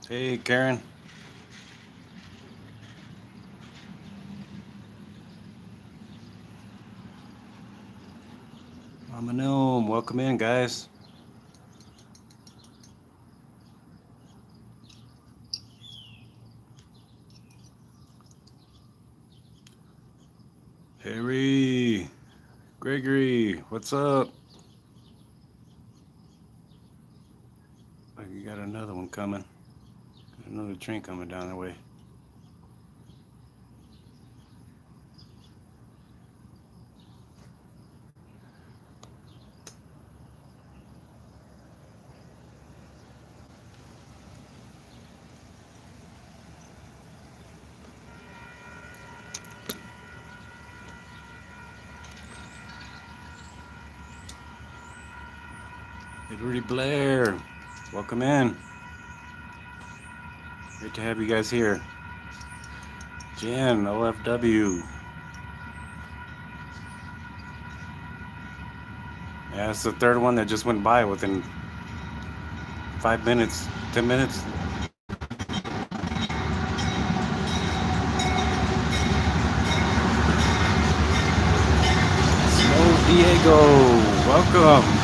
Hey, Karen. Mama Gnome. Welcome in, guys. Harry. Gregory. What's up? Like you got another one coming. Got another train coming down the way. Edward Blair. Welcome in. Great to have you guys here. Jan, OFW. Yeah, it's the third one that just went by within 5 minutes, 10 minutes. Snow Diego. Welcome.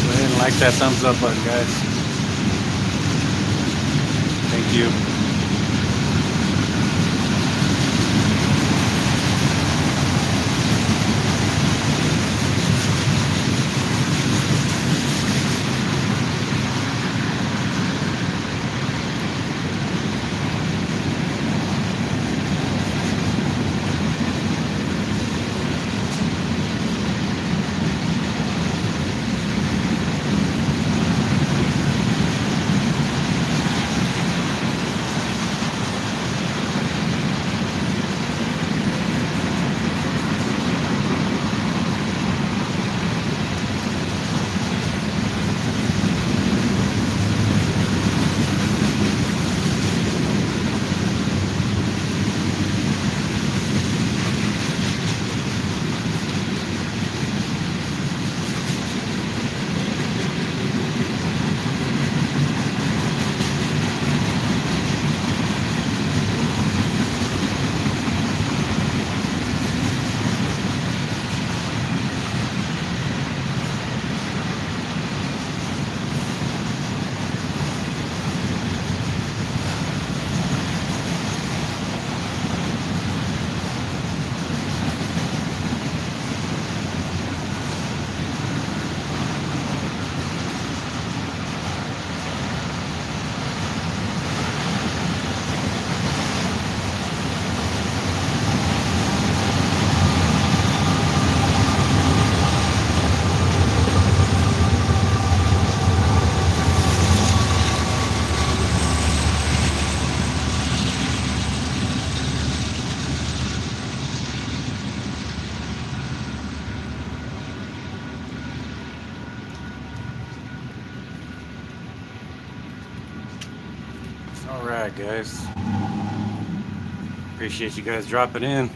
Go ahead and like that thumbs up button, guys. Thank you. All right, guys. Appreciate you guys dropping in.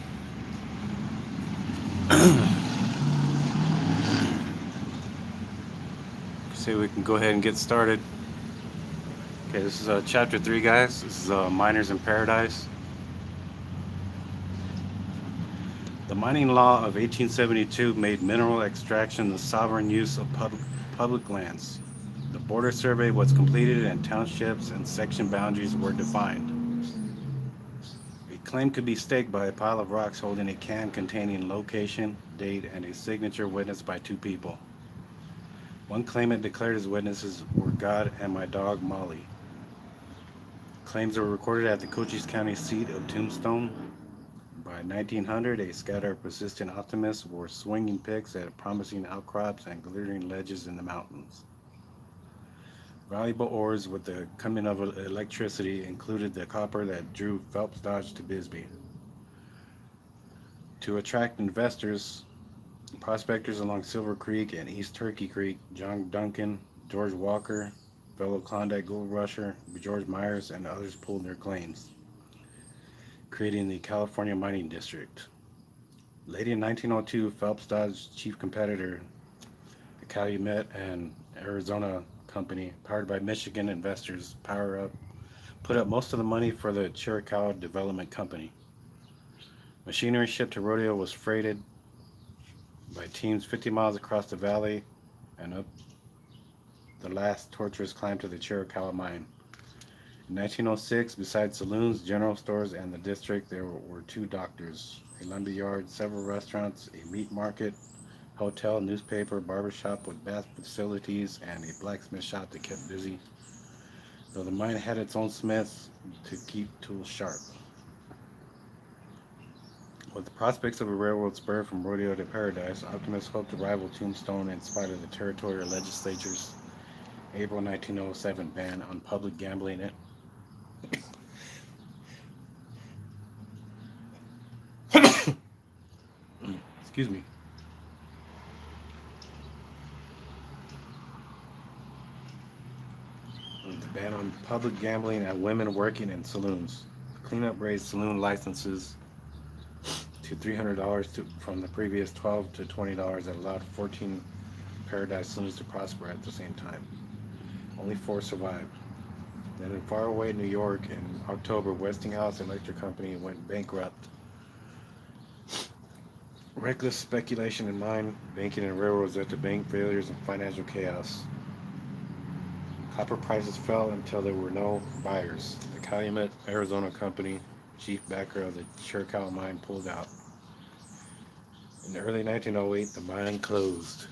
Say we can go ahead and get started. Okay, this is chapter 3, guys. This is Miners in Paradise. The mining law of 1872 made mineral extraction the sovereign use of public lands. The border survey was completed and townships and section boundaries were defined. A claim could be staked by a pile of rocks holding a can containing location, date, and a signature witnessed by two people. One claimant declared his witnesses were God and my dog Molly. Claims were recorded at the Cochise County seat of Tombstone. By 1900, a scatter of persistent optimists were swinging picks at promising outcrops and glittering ledges in the mountains. Valuable ores with the coming of electricity included the copper that drew Phelps Dodge to Bisbee. To attract investors, prospectors along Silver Creek and East Turkey Creek, John Duncan, George Walker, fellow Klondike gold rusher George Myers, and others pulled their claims. creating the California Mining District. Late in 1902, Phelps Dodge's chief competitor, the Calumet and Arizona Company, powered by Michigan investors, put up most of the money for the Chiricahua Development Company. Machinery shipped to Rodeo was freighted by teams 50 miles across the valley and up the last tortuous climb to the Chiricahua mine. In 1906, besides saloons, general stores, and the district, there were two doctors, a lumber yard, several restaurants, a meat market, hotel, newspaper, barber shop with bath facilities, and a blacksmith shop that kept busy, though the mine had its own smiths to keep tools sharp. With the prospects of a railroad spur from Rodeo to Paradise, optimists hoped to rival Tombstone in spite of the territorial legislature's April 1907 ban on public gambling. Excuse me. The ban on public gambling and women working in saloons. The cleanup raised saloon licenses to $300 from the previous $12 to $20 that allowed 14 Paradise saloons to prosper at the same time. Only 4 survived. Then in faraway New York in October, Westinghouse Electric Company went bankrupt. Reckless speculation in mine, banking, and railroads led to bank failures and financial chaos. Copper prices fell until there were no buyers. The Calumet Arizona Company, chief backer of the Chiricahua mine, pulled out. In early 1908, the mine closed.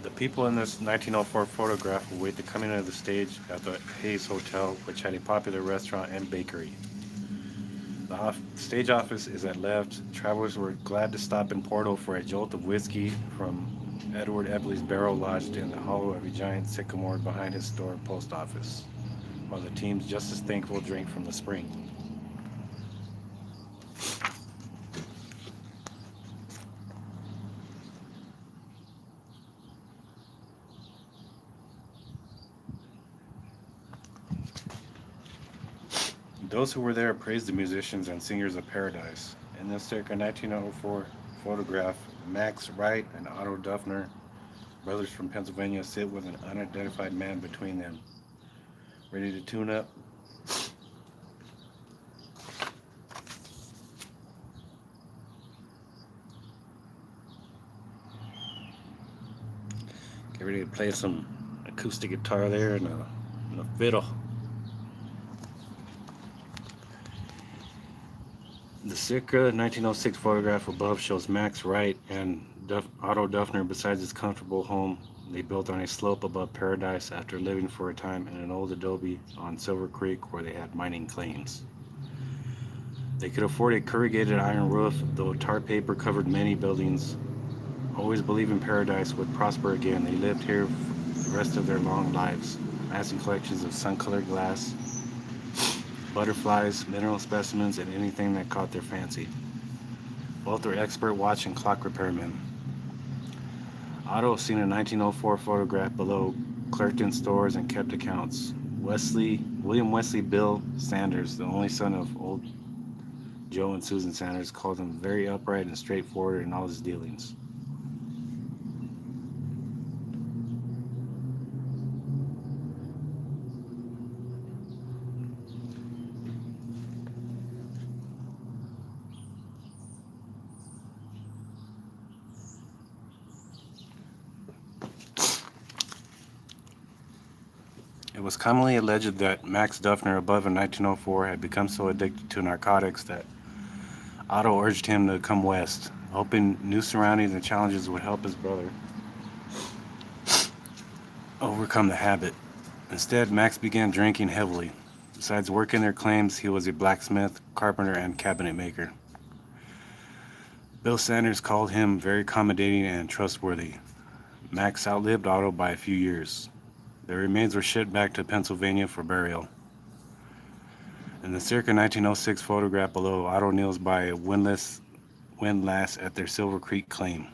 The people in this 1904 photograph await the coming of the stage at the Hayes Hotel, which had a popular restaurant and bakery. The stage office is at left. Travelers were glad to stop in Porto for a jolt of whiskey from Edward Ebley's barrel lodged in the hollow of a giant sycamore behind his store post office, while the teams just as thankful drink from the spring. Those who were there praised the musicians and singers of Paradise. In this circa 1904 photograph, Max Wright and Otto Duffner, brothers from Pennsylvania, sit with an unidentified man between them, ready to tune up. Get ready to play some acoustic guitar there and a fiddle. The circa 1906 photograph above shows Max Wright and Otto Duffner beside his comfortable home they built on a slope above Paradise after living for a time in an old adobe on Silver Creek where they had mining claims. They could afford a corrugated iron roof, though tar paper covered many buildings. Always believing Paradise would prosper again, they lived here for the rest of their long lives, amassing collections of sun-colored glass, butterflies, mineral specimens, and anything that caught their fancy. Both are expert watch and clock repairmen. Otto seen a 1904 photograph below, clerked in stores and kept accounts. William Wesley Bill Sanders, the only son of old Joe and Susan Sanders, called him very upright and straightforward in all his dealings. It was commonly alleged that Max Duffner, above in 1904, had become so addicted to narcotics that Otto urged him to come west, hoping new surroundings and challenges would help his brother overcome the habit. Instead, Max began drinking heavily. Besides working their claims, he was a blacksmith, carpenter, and cabinet maker. Bill Sanders called him very accommodating and trustworthy. Max outlived Otto by a few years. Their remains were shipped back to Pennsylvania for burial. In the circa 1906 photograph below, Otto kneels by a windlass at their Silver Creek claim.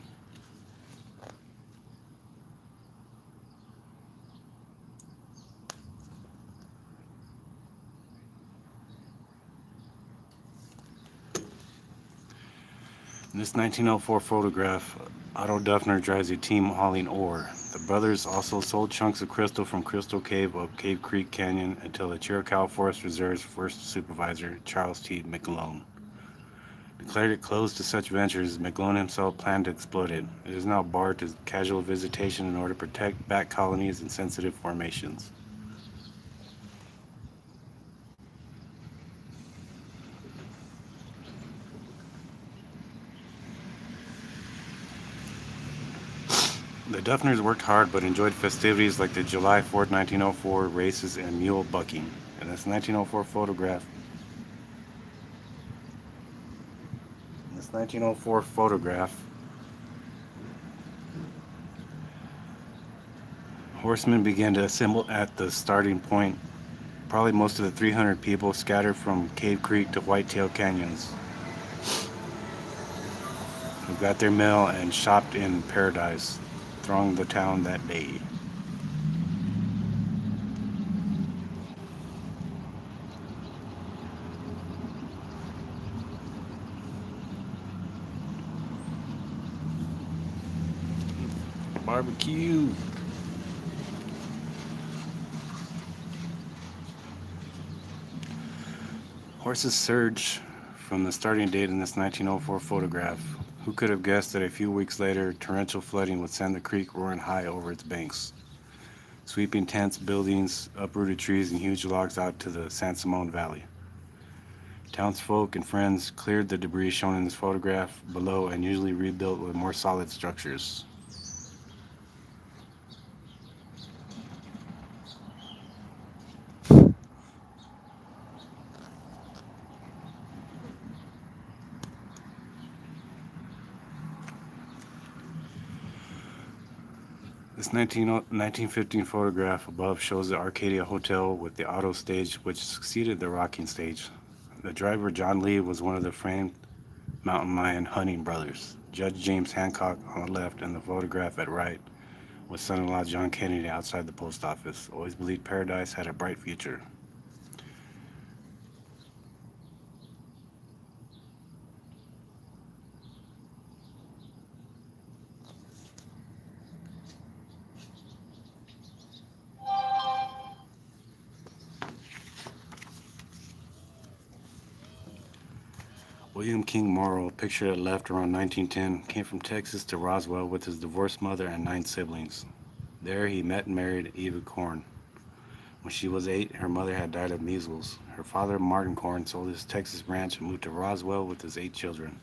In this 1904 photograph, Otto Duffner drives a team hauling ore. The brothers also sold chunks of crystal from Crystal Cave of Cave Creek Canyon until the Chiricahua Forest Reserve's first supervisor, Charles T. McGlone, declared it closed to such ventures. McGlone himself planned to exploit it. It is now barred to casual visitation in order to protect bat colonies and sensitive formations. The Duffners worked hard but enjoyed festivities like the July 4th, 1904 races and mule bucking. In this 1904 photograph, this 1904 photograph, horsemen began to assemble at the starting point. Probably most of the 300 people scattered from Cave Creek to Whitetail Canyons, who got their mail and shopped in Paradise, thronged the town that day. Barbecue. Horses surge from the starting date in this 1904 photograph. Who could have guessed that a few weeks later, torrential flooding would send the creek roaring high over its banks, sweeping tents, buildings, uprooted trees, and huge logs out to the San Simon Valley. Townsfolk and friends cleared the debris shown in this photograph below and usually rebuilt with more solid structures. This 1915 photograph above shows the Arcadia Hotel with the auto stage which succeeded the rocking stage. The driver, John Lee, was one of the famed mountain lion hunting brothers. Judge James Hancock on the left and the photograph at right was son-in-law John Kennedy outside the post office. Always believed Paradise had a bright future. William King Morrow, pictured at left around 1910, came from Texas to Roswell with his divorced mother and 9 siblings. There he met and married Eva Korn. When she was 8, her mother had died of measles. Her father, Martin Korn, sold his Texas ranch and moved to Roswell with his 8 children.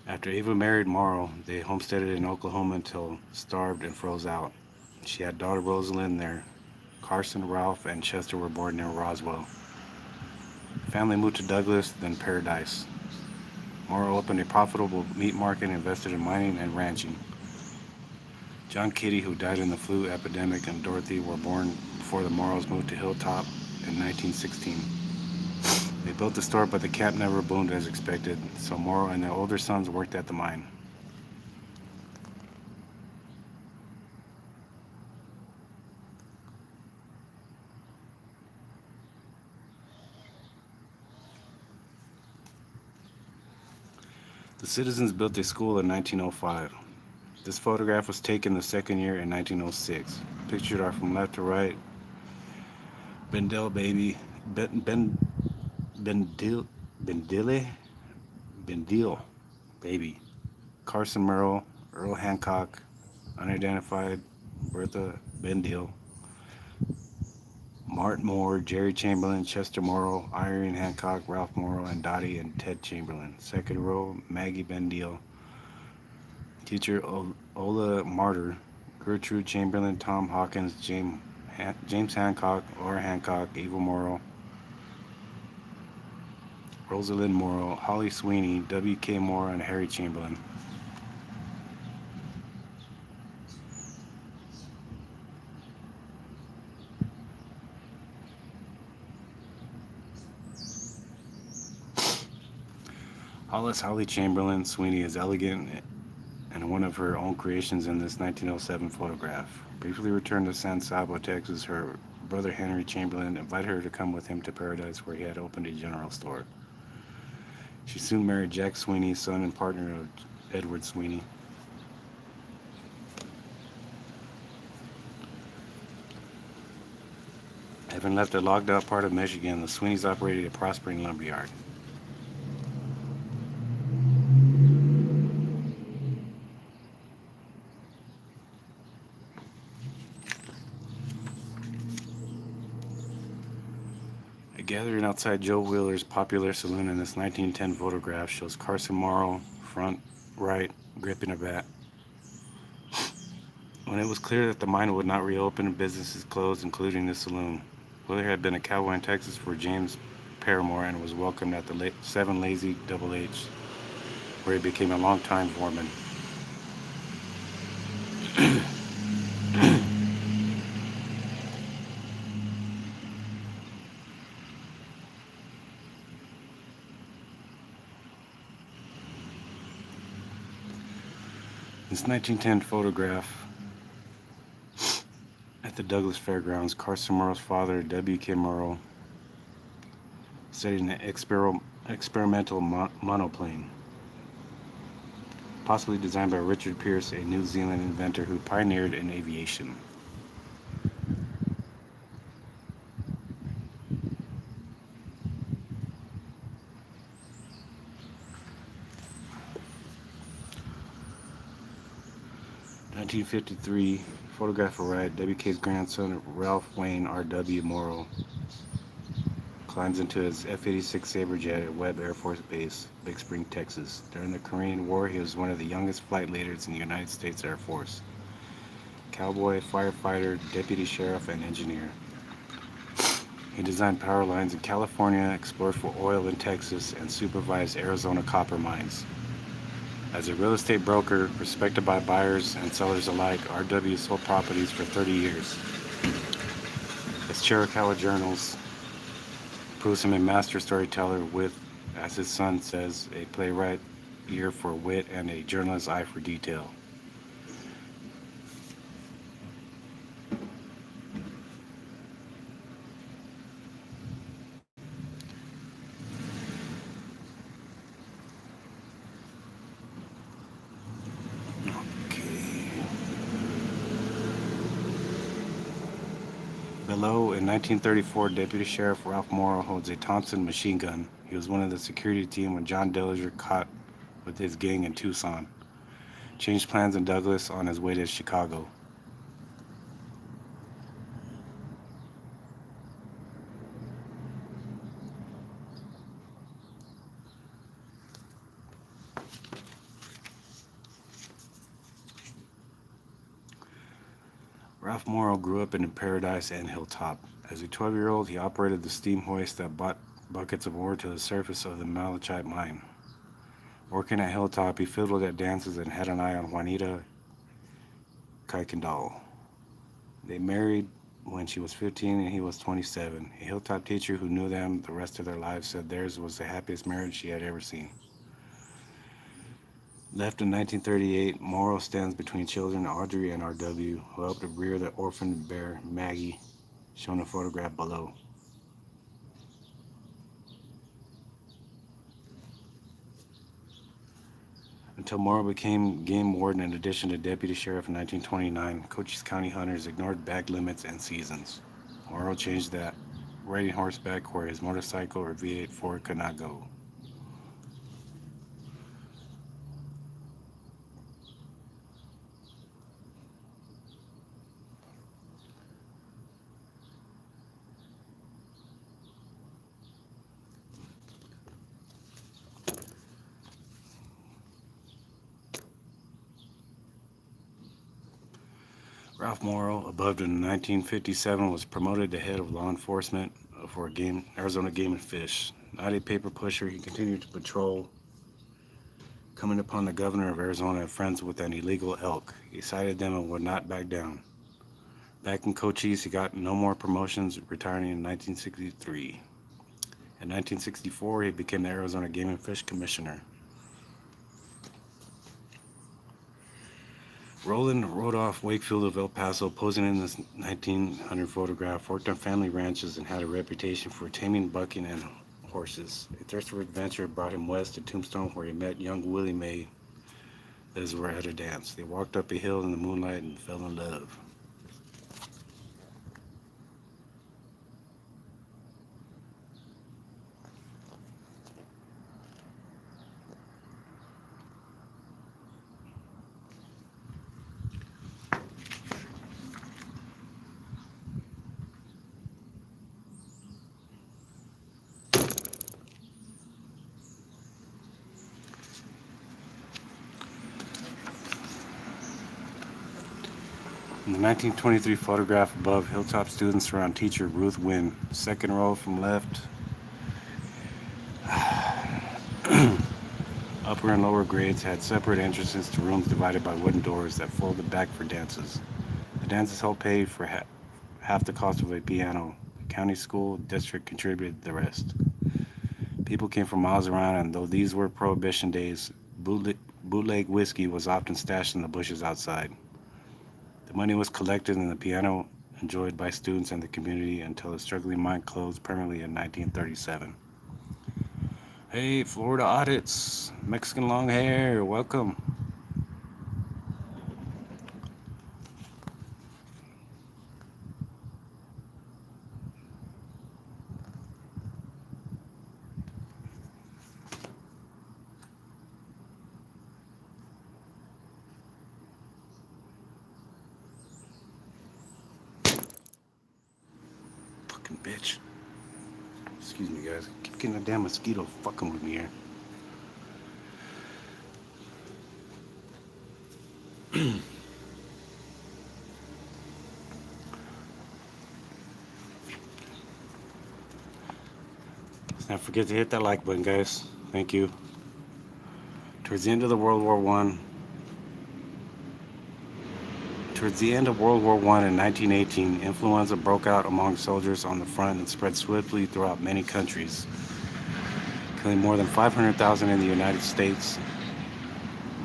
After Eva married Morrow, they homesteaded in Oklahoma until starved and froze out. She had daughter Rosalind there. Carson, Ralph, and Chester were born near Roswell. Family moved to Douglas, then Paradise. Morrow opened a profitable meat market and invested in mining and ranching. John Kitty, who died in the flu epidemic, and Dorothy were born before the Morrows moved to Hilltop in 1916. They built the store, but the camp never boomed as expected, so Morrow and their older sons worked at the mine. The citizens built a school in 1905. This photograph was taken the second year in 1906. Pictured are from left to right. Bendel baby, Bendil baby, Carson Merrill, Earl Hancock, unidentified Bertha Bendil, Mart Moore, Jerry Chamberlain, Chester Morrow, Irene Hancock, Ralph Morrow, and Dottie and Ted Chamberlain. Second row, Maggie Bendil. Teacher Ola Martyr, Gertrude Chamberlain, Tom Hawkins, James Hancock, Laura Hancock, Eva Morrow, Rosalind Morrow, Holly Sweeney, W.K. Moore, and Harry Chamberlain. Hollis Holly Chamberlain Sweeney is elegant and one of her own creations in this 1907 photograph. Briefly returned to San Saba, Texas, her brother Henry Chamberlain invited her to come with him to Paradise, where he had opened a general store. She soon married Jack Sweeney, son and partner of Edward Sweeney. Having left a logged out part of Michigan, the Sweeneys operated a prospering lumberyard. A gathering outside Joe Wheeler's popular saloon in this 1910 photograph shows Carson Morrow, front right, gripping a bat. When it was clear that the mine would not reopen, businesses closed, including the saloon. Wheeler had been a cowboy in Texas for James Paramore and was welcomed at the 7 Lazy Double H, where he became a longtime foreman. This 1910 photograph at the Douglas Fairgrounds, Carson Morrow's father, W.K. Morrow, studied an experimental monoplane, possibly designed by Richard Pearce, a New Zealand inventor who pioneered in aviation. In 1953, photograph arrived. W.K.'s grandson, Ralph Wayne R.W. Morrow, climbs into his F-86 Sabre jet at Webb Air Force Base, Big Spring, Texas. During the Korean War, he was one of the youngest flight leaders in the United States Air Force. Cowboy, firefighter, deputy sheriff, and engineer. He designed power lines in California, explored for oil in Texas, and supervised Arizona copper mines. As a real estate broker, respected by buyers and sellers alike, R.W. sold properties for 30 years. His Chiricahua journals proves him a master storyteller with, as his son says, a playwright ear for wit and a journalist's eye for detail. Below, in 1934, Deputy Sheriff Ralph Morrow holds a Thompson machine gun. He was one of the security team when John Dillinger caught with his gang in Tucson. Changed plans in Douglas on his way to Chicago. Ralph Morrow grew up in Paradise and Hilltop. As a 12-year-old, he operated the steam hoist that brought buckets of ore to the surface of the Malachite mine. Working at Hilltop, he fiddled at dances and had an eye on Juanita Kuykendall. They married when she was 15 and he was 27. A Hilltop teacher who knew them the rest of their lives said theirs was the happiest marriage she had ever seen. Left in 1938, Morrow stands between children Audrey and R.W., who helped to rear the orphan bear Maggie, shown in a photograph below. Until Morrow became game warden in addition to deputy sheriff in 1929, Cochise County hunters ignored bag limits and seasons. Morrow changed that, riding horseback where his motorcycle or V8 Ford could not go. Ralph Morrow, above in 1957, was promoted to head of law enforcement for Arizona Game and Fish. Not a paper pusher, he continued to patrol, coming upon the governor of Arizona and friends with an illegal elk. He sighted them and would not back down. Back in Cochise, he got no more promotions, retiring in 1963. In 1964, he became the Arizona Game and Fish Commissioner. Roland Rodolph Wakefield of El Paso, posing in this 1900 photograph, worked on family ranches and had a reputation for taming, bucking, and horses. A thirst for adventure brought him west to Tombstone, where he met young Willie Mae as were at a dance. They walked up a hill in the moonlight and fell in love. In the 1923 photograph above, Hilltop students surround teacher Ruth Wynn. Second row from left, upper and lower grades had separate entrances to rooms divided by wooden doors that folded back for dances. The dances helped pay for half the cost of a piano. The county school district contributed the rest. People came from miles around, and though these were Prohibition days, bootleg whiskey was often stashed in the bushes outside. The money was collected and the piano enjoyed by students and the community until the struggling mine closed permanently in 1937. Hey, Florida audits, Mexican long hair, welcome. Fucking bitch. Excuse me, guys. I keep getting a damn mosquito fucking with me here. Let's not forget to hit that like button, guys. Thank you. Towards the end of World War I in 1918, influenza broke out among soldiers on the front and spread swiftly throughout many countries, killing more than 500,000 in the United States.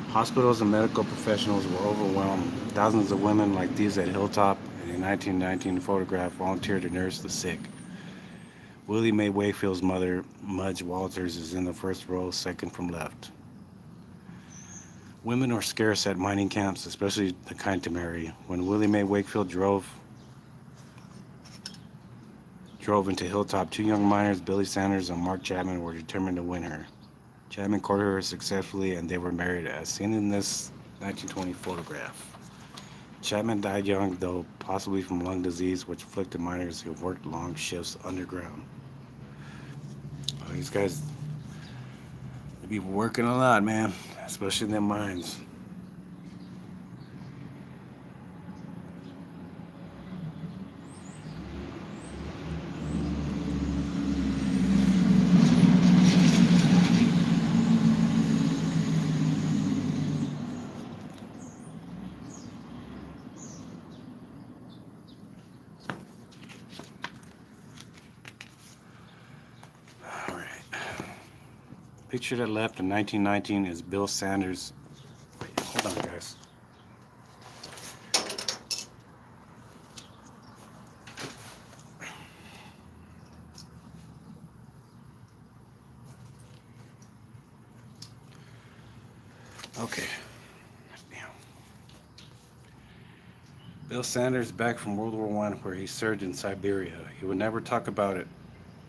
Hospitals and medical professionals were overwhelmed. Thousands of women like these at Hilltop in a 1919 photograph volunteered to nurse the sick. Willie Mae Wakefield's mother, Mudge Walters, is in the first row, second from left. Women are scarce at mining camps, especially the kind to marry. When Willie Mae Wakefield drove into Hilltop, two young miners, Billy Sanders and Mark Chapman, were determined to win her. Chapman courted her successfully, and they were married, as seen in this 1920 photograph. Chapman died young, though possibly from lung disease, which afflicted miners who worked long shifts underground. These guys, they be working a lot, man, especially in them mines. Picture that left in 1919 is Bill Sanders. Wait, hold on, guys. Okay. Damn. Bill Sanders back from World War I, where he served in Siberia. He would never talk about it.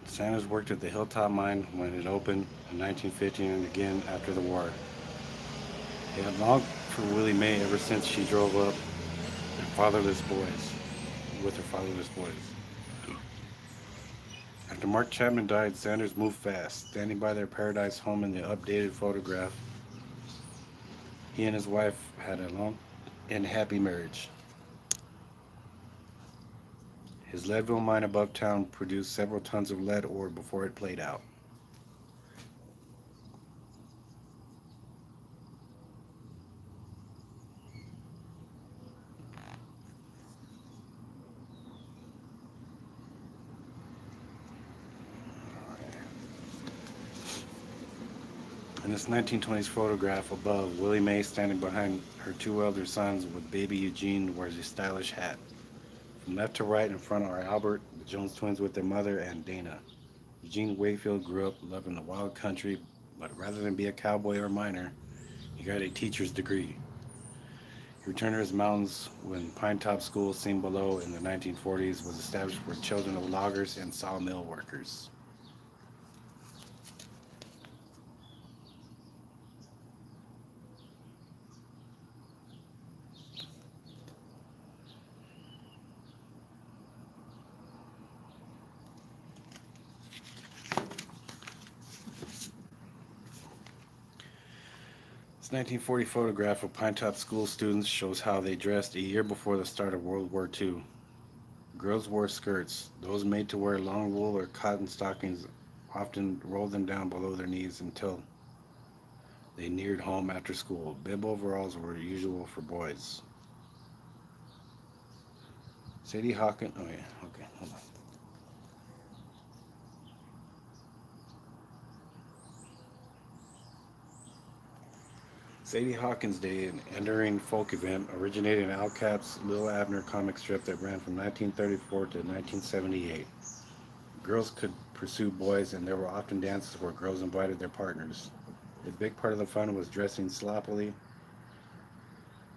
Sanders worked at the Hilltop mine when it opened in 1915 and again after the war. He had longed for Willie Mae ever since she drove up with her fatherless boys. After Mark Chapman died, Sanders moved fast, standing by their Paradise home in the updated photograph. He and his wife had a long and happy marriage. His Leadville mine above town produced several tons of lead ore before it played out. In this 1920s photograph above, Willie Mae standing behind her two elder sons with baby Eugene wears a stylish hat. From left to right in front are Albert, the Jones twins with their mother, and Dana. Eugene Wakefield grew up loving the wild country, but rather than be a cowboy or miner, he got a teacher's degree. He returned to his mountains when Pine Top School, seen below in the 1940s, was established for children of loggers and sawmill workers. This 1940 photograph of Pine Top School students shows how they dressed a year before the start of World War II. Girls wore skirts. Those made to wear long wool or cotton stockings often rolled them down below their knees until they neared home after school. Bib overalls were usual for boys. Sadie Hawkins. Oh, yeah. Okay. Hold on. Sadie Hawkins Day, an enduring folk event, originated in Al Cap's Lil Abner comic strip that ran from 1934 to 1978. Girls could pursue boys, and there were often dances where girls invited their partners. A big part of the fun was dressing sloppily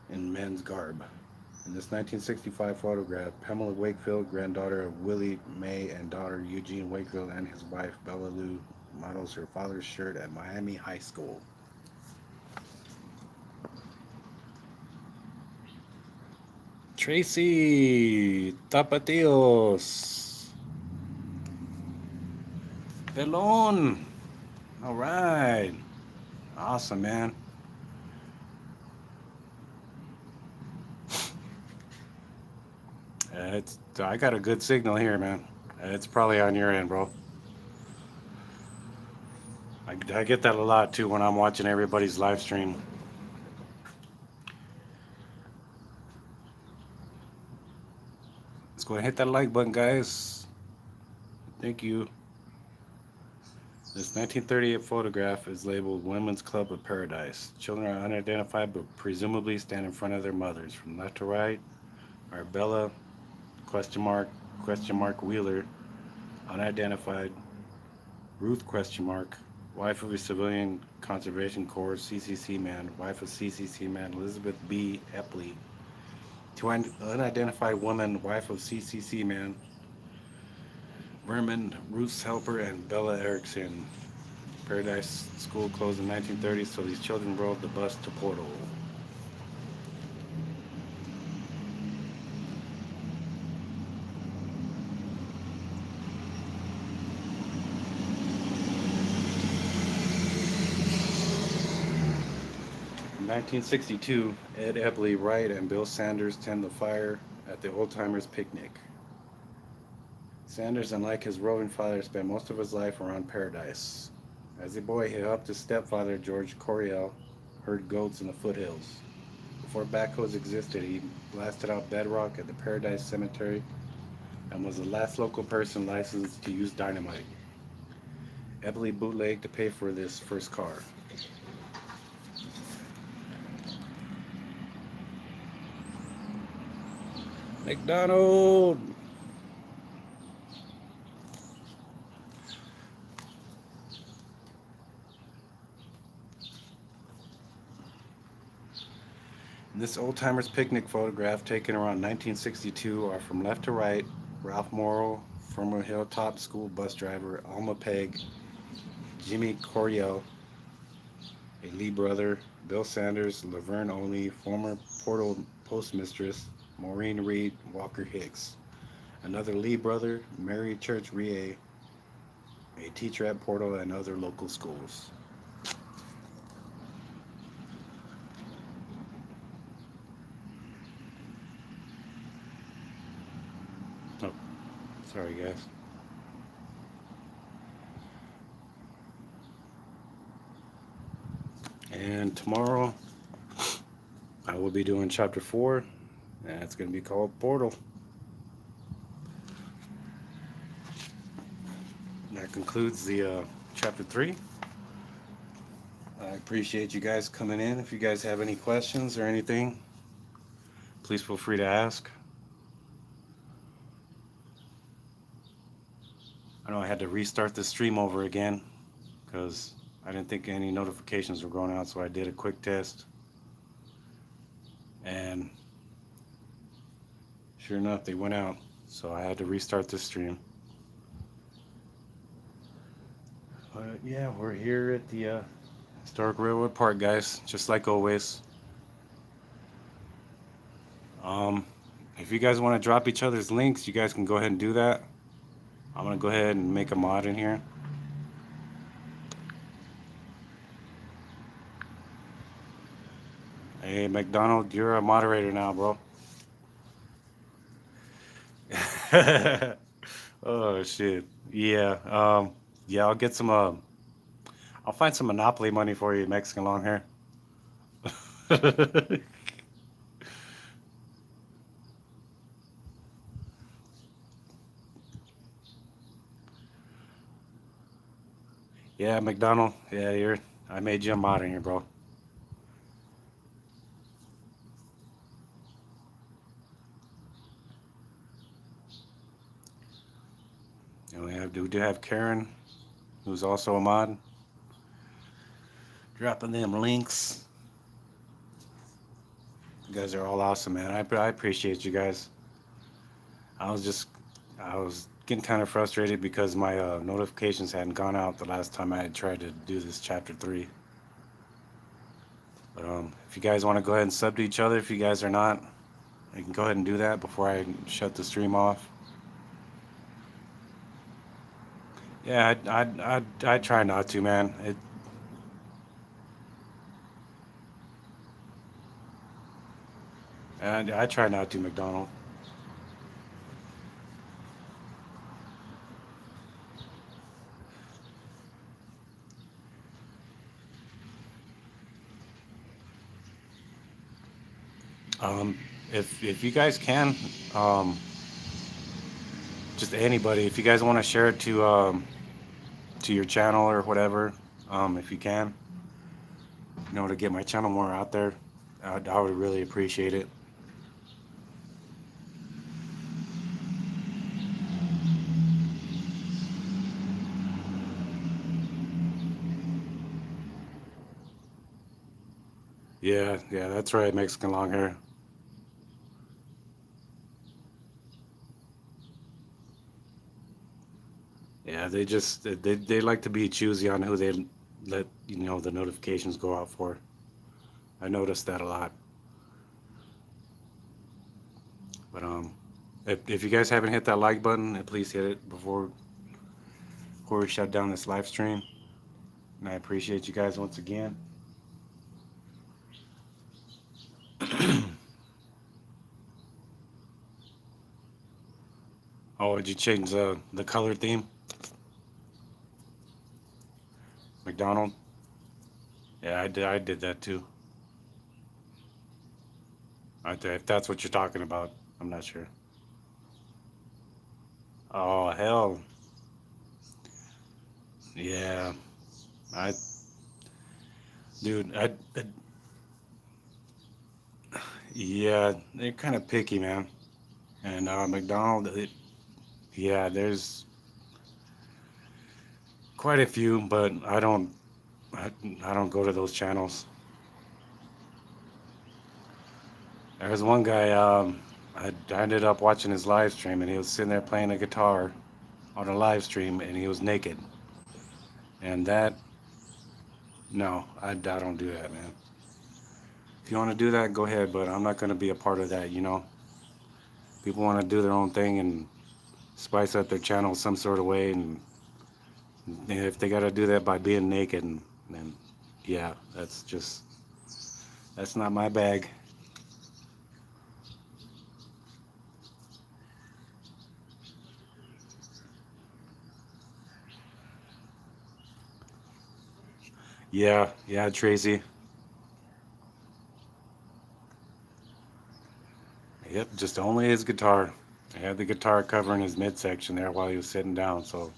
in men's garb. In this 1965 photograph, Pamela Wakefield, granddaughter of Willie May and daughter Eugene Wakefield, and his wife Bella Lou models her father's shirt at Miami High School. Tracy Tapatios. Pelon. All right. Awesome, man. I got a good signal here, man. It's probably on your end, bro. I get that a lot too when I'm watching everybody's live stream. Let's go ahead and hit that like button, guys. Thank you. This 1938 photograph is labeled Women's Club of Paradise. Children are unidentified but presumably stand in front of their mothers. From left to right are Bella, question mark Wheeler, unidentified, Ruth, wife of a civilian conservation corps CCC man, wife of CCC man Elizabeth B. Epley, two unidentified woman, wife of CCC man Vermin, Ruth's helper, and Bella Erickson. Paradise School closed in 1930, so these children rode the bus to Portal. In 1962, Ed Epley Wright and Bill Sanders tend the fire at the Old Timers Picnic. Sanders, unlike his roving father, spent most of his life around Paradise. As a boy, he helped his stepfather, George Coryell, herd goats in the foothills. Before backhoes existed, he blasted out bedrock at the Paradise Cemetery and was the last local person licensed to use dynamite. Epley bootlegged to pay for this first car. McDonald! In this old timers picnic photograph taken around 1962 are from left to right Ralph Morrow, former Hilltop School bus driver, Alma Pegg, Jimmy Coryell, a Lee brother, Bill Sanders, Laverne Olney, former Portal postmistress, Maureen Reed, Walker Hicks, another Lee brother, Mary Church Rie, a teacher at Portal and other local schools. Oh, sorry guys. And tomorrow I will be doing chapter 4, and it's going to be called Portal. And that concludes the chapter 3. I appreciate you guys coming in. If you guys have any questions or anything, please feel free to ask. I know I had to restart the stream over again because I didn't think any notifications were going out, so I did a quick test. And sure enough, they went out. So I had to restart the stream. But yeah, we're here at the Historic Railroad Park, guys, just like always. Um, if you guys want to drop each other's links, you guys can go ahead and do that. I'm going to go ahead and make a mod in here. Hey, McDonald, you're a moderator now, bro. Oh, shit. Yeah. Yeah, I'll get some, I'll find some Monopoly money for you, Mexican long hair. Yeah, McDonald. Yeah, I made you a mod in here, bro. And we do have Karen, who's also a mod. Dropping them links. You guys are all awesome, man. I appreciate you guys. I was getting kind of frustrated because my notifications hadn't gone out the last time I had tried to do this chapter 3. But if you guys want to go ahead and sub to each other, if you guys are not, I can go ahead and do that before I shut the stream off. Yeah, I try not to, man. I try not to, McDonald. Um, if you guys can, um, just anybody, if you guys want to share it to your channel or whatever, if you can, to get my channel more out there, I would really appreciate it. Yeah, yeah, that's right, Mexican long hair. Yeah, they like to be choosy on who they let the notifications go out for. I noticed that a lot. But if you guys haven't hit that like button, please hit it before we shut down this live stream. And I appreciate you guys once again. Oh, did you change the color theme? McDonald? Yeah, I did that too. If that's what you're talking about, I'm not sure. Oh, hell. Yeah. I Dude, yeah, they're kind of picky, man. And McDonald, yeah, there's quite a few, but I don't go to those channels. There's one guy, I ended up watching his live stream, and he was sitting there playing a guitar on a live stream, and he was naked. And no, I don't do that, man. If you want to do that, go ahead, but I'm not going to be a part of that. People want to do their own thing and spice up their channel some sort of way, and if they got to do that by being naked, then yeah, that's not my bag. Yeah, yeah, Tracy. Yep, just only his guitar. He had the guitar covering his midsection there while he was sitting down, so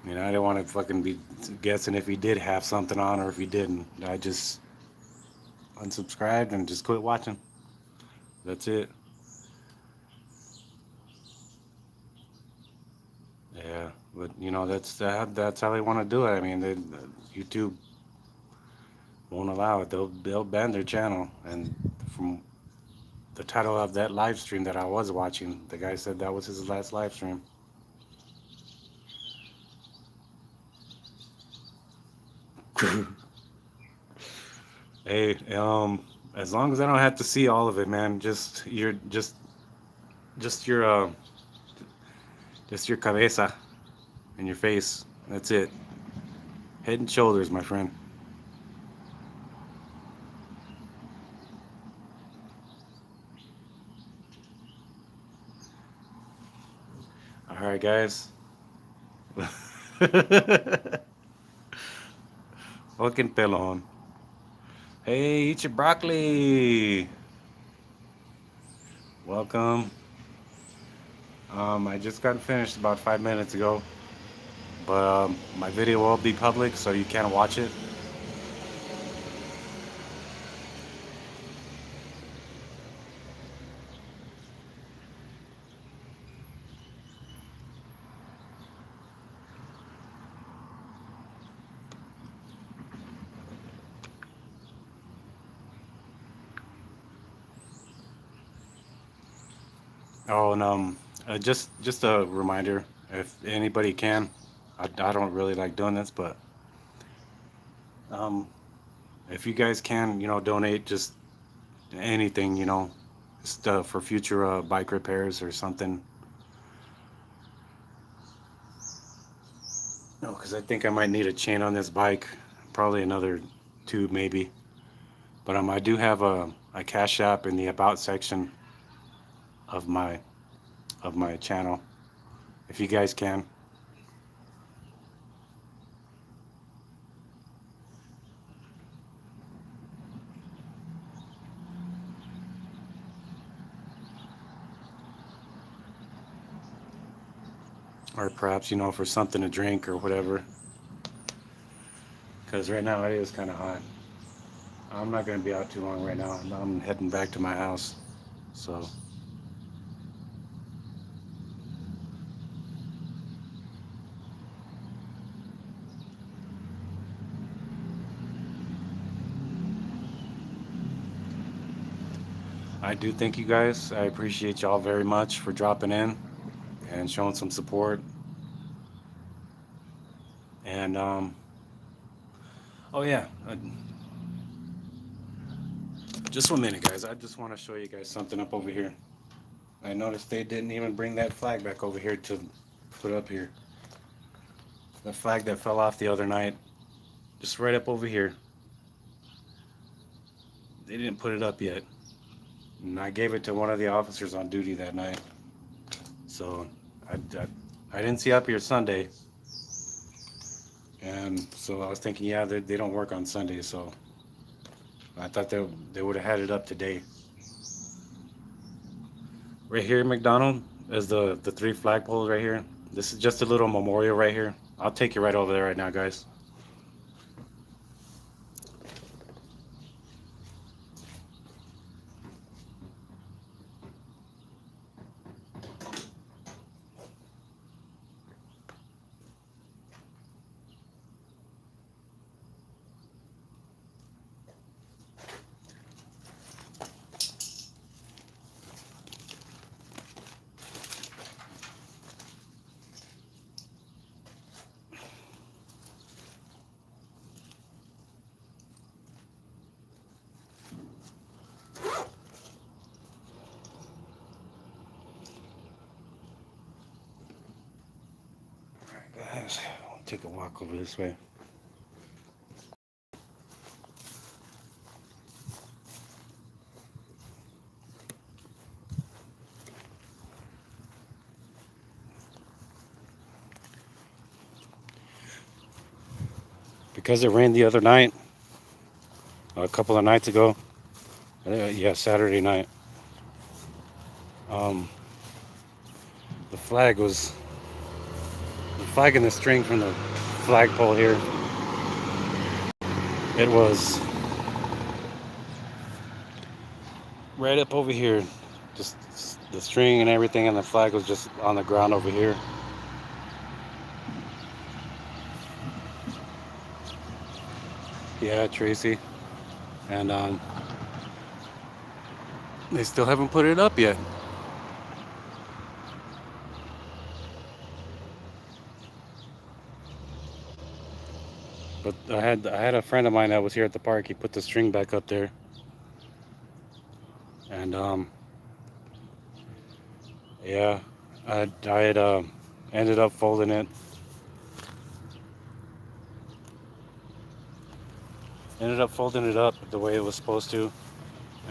I didn't want to fucking be guessing if he did have something on or if he didn't. I just unsubscribed and just quit watching. That's it. But you know, that's how they want to do it. I mean, YouTube won't allow it. They'll ban their channel. And from the title of that live stream that I was watching, the guy said that was his last live stream. Hey, as long as I don't have to see all of it, man, just your cabeza and your face. That's it. Head and shoulders, my friend. All right, guys. Fucking pelon. Hey, eat your broccoli. Welcome. I just got finished about 5 minutes ago, but my video will be public, so you can't watch it. Oh, and just a reminder, if anybody can, I don't really like doing this, but um, if you guys can, donate just anything, just for future bike repairs or something. No, because I think I might need a chain on this bike, probably another two maybe. But I do have a Cash App in the About section of my channel, if you guys can. Or perhaps, for something to drink or whatever. Because right now it is kind of hot. I'm not going to be out too long right now. I'm heading back to my house. So, I do thank you guys. I appreciate y'all very much for dropping in and showing some support. And, oh yeah, just 1 minute, guys. I just want to show you guys something up over here. I noticed they didn't even bring that flag back over here to put up here. The flag that fell off the other night, just right up over here. They didn't put it up yet. And I gave it to one of the officers on duty that night. So I didn't see up here Sunday. And so I was thinking, yeah, they don't work on Sunday, so I thought they would have had it up today. Right here, McDonald, is the 3 flagpoles right here. This is just a little memorial right here. I'll take you right over there right now, guys. Guys, I'll take a walk over this way. Because it rained the other night, a couple of nights ago, yeah, Saturday night, the flag and the string from the flagpole here, it was right up over here. Just the string and everything, and the flag was just on the ground over here. Yeah, Tracy. And they still haven't put it up yet. But I had a friend of mine that was here at the park. He put the string back up there, and yeah, I had ended up folding it. Ended up folding it up the way it was supposed to,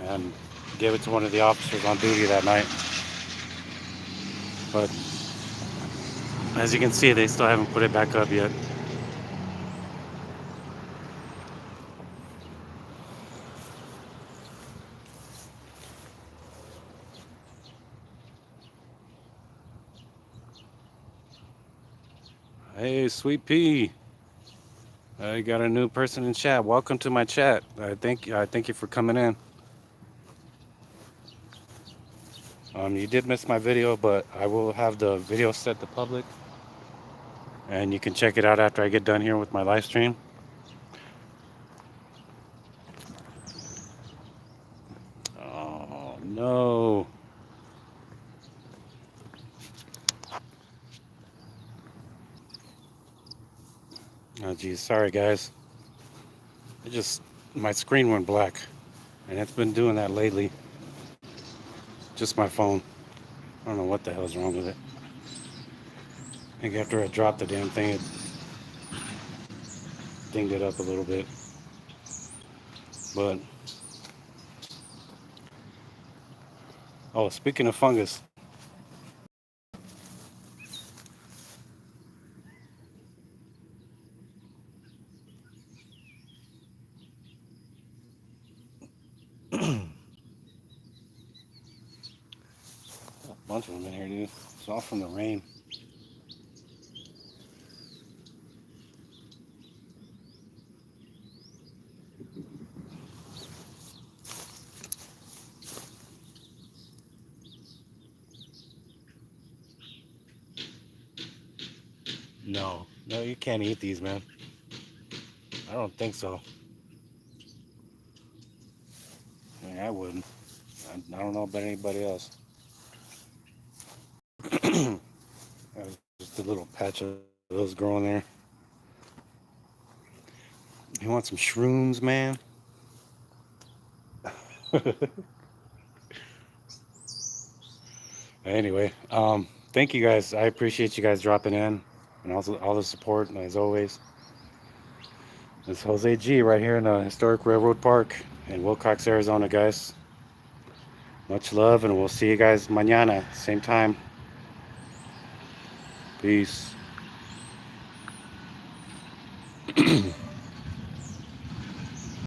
and gave it to one of the officers on duty that night. But as you can see, they still haven't put it back up yet. Hey, Sweet Pea. I got a new person in chat. Welcome to my chat. I thank you for coming in. You did miss my video, but I will have the video set to public, and you can check it out after I get done here with my live stream. Oh no! Oh geez, sorry guys. My screen went black, and it's been doing that lately. Just my phone. I don't know what the hell's wrong with it. I think after I dropped the damn thing, it dinged it up a little bit. But oh, speaking of fungus, a bunch of them in here, dude. It's all from the rain. No, you can't eat these, man. I don't think so. I mean, I wouldn't. I don't know about anybody else. Just a little patch of those growing there. You want some shrooms, man? Anyway, thank you guys. I appreciate you guys dropping in and also all the support. And as always, it's Jose G right here in the historic Railroad Park in Wilcox, Arizona, guys. Much love, and we'll see you guys mañana, same time. Peace.